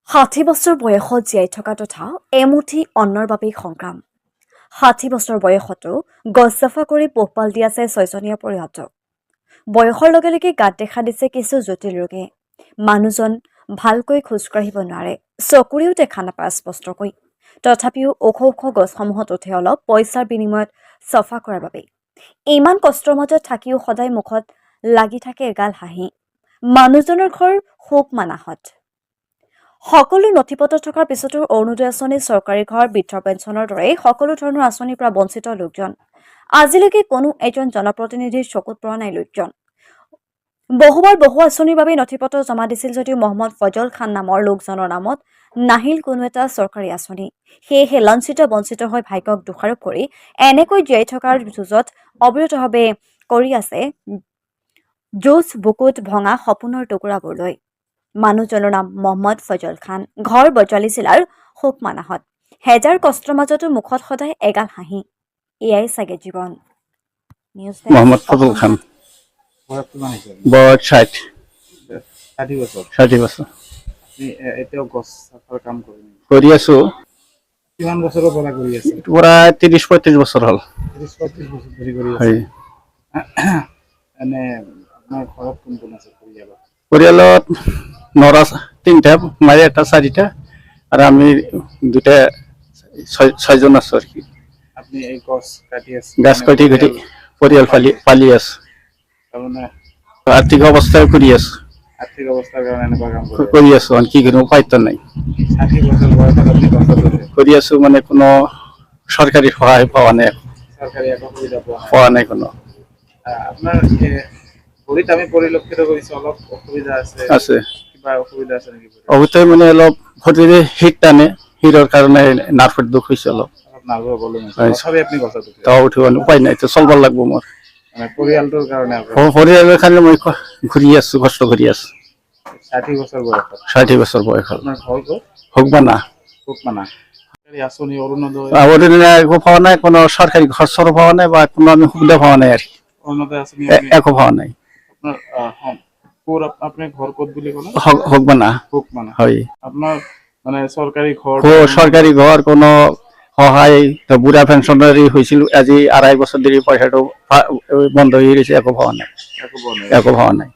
60 বছৰ বয়সত জীয়াই থকা তথা এমুঠি অন্নৰ বাবেই সংগ্ৰাম 60 বছৰ বয়সতো গছ চাফা কৰি পোহপাল দি আছে 6জনীয়া পৰিয়ালটোক বয়সৰ লগে লগে গাত দেখা দিছে কিছু জটিল ৰোগে মানুহজন ভালকৈ খোজ কাঢ়িব নোৱাৰে চকুৰেও দেখা নাপায় স্পষ্টকৈ তথাপিও ওখ গছসমূহত উঠে অলপ পইচাৰ বিনিময়ত চাফা কৰাৰ বাবে ইমান কষ্টৰ মাজত থাকিও সদায় মুখত লাগি থাকে এগাল হাঁহি মানুহজনৰ ঘৰ শোক মানাহত সকলো নথিপত্ৰ থকাৰ পিছতো অৰুণোদয় আঁচনি চৰকাৰী ঘৰ বৃদ্ধ পেঞ্চনৰ দৰে সকলো ধৰণৰ আঁচনিৰ পৰা বঞ্চিত লোকজন আজিলৈকে কোনো এজন জনপ্ৰতিনিধিৰ চকুত পৰা নাই লোকজন বহুবাৰ বহু আঁচনিৰ বাবে নথিপত্ৰ জমা দিছিল যদিও মহম্মদ ফজল খান নামৰ লোকজনৰ নামত নাহিল কোনো এটা চৰকাৰী আঁচনি সেয়েহে লাঞ্ছিত বঞ্চিত হৈ ভাগ্যক দোষাৰোপ কৰি এনেকৈ জীয়াই থকাৰ যুঁজত অবিৰতভাৱে কৰি আছে যুঁজ বুকুত ভঙা সপোনৰ টুকুৰাবোৰ লৈ মানুহজনৰ নাম মহম্মদ ফজল খান ঘৰ বজালি জিলাৰ শোকমানাহত হেজাৰ কষ্টৰ মাজতো মুখত সদায় এগাল হাঁহি এয়াই চাগে জীৱন মোহাম্মদ ফজল খান বয়স 60 বছৰ এতিয়াও গছ চাফাৰ কাম কৰি আছো কিমান বছৰৰ পৰা কৰি আছে পুৰা 30-35 বছৰ হ'ল 30-35 বছৰ ধৰি কৰি আছে হয় এনে আপোনাৰ ঘৰত কোন কোন আছে পৰিয়ালত নৰা 3টা মায়ে এটা 4টা আৰু আমি দুটা 6জন আছো আৰ কি আপনি এই গছ কাটি আছে গাছ কাটি পৰিয়াল পালি আছে তাৰমানে আৰ্থিক অৱস্থায় কৰি আছো আৰ্থিক অৱস্থাৰ কাৰণে এনেকুৱা কাম কৰি আছো আৰ কি কোনো উপায় নাই 60 বছৰ বয়সত আপনি গছ কৰি আছো মানে কোনো সৰকাৰি সহায় পাওয়া নাই চৰকাৰী একো সুবিধা পাওয়া নাই কোনো আপোনাৰ ভৰিত আমি পৰিলক্ষিত কৰিছো অলপ অসুবিধা আছে কিবা অসুবিধা আছে নেকি অবশ্যই মানে অলপ ভৰিৰে হিট টানে হিৰৰ কাৰণে নাৰ্ভৰ দুখ হৈছে অলপ নাৰ্ভৰ প্ৰব্লেম আছে সবে আপনি গছত তাও উঠিব উপায় নাই তো চলব লাগব মোৰ মানে পৰিয়ালটোৰ কাৰণে পৰিয়ালৰ কাৰণে মই ঘূৰি আছো কষ্ট কৰি আছো 60 বছৰ বয়সত 60 বছৰ বয়স হ'ল আপোনাৰ ঘৰ ক'ত হোকমানা এই আঁচনি অৰুণোদয় একো পাওয়া নাই কোনো সরকারি খরচর পাওয়া নাই বা কোনো আমি সুবিধা পাওয়া নাই আর কি অৰুণোদয় আঁচনি একো পাওয়া নাই আপোনাৰ আপনি ঘৰ ক'ত বুলি ক'লে হোকমানা হয় আপোনাৰ মানে চৰকাৰী ঘৰ সরকারি ঘর কোনো সহায় বুঢ়া পেঞ্চনারি হয়েছিল আজি 2.5 বছর ধরে পয়সাটো বন্ধ হয়ে গেছে একো পাওয়া নাই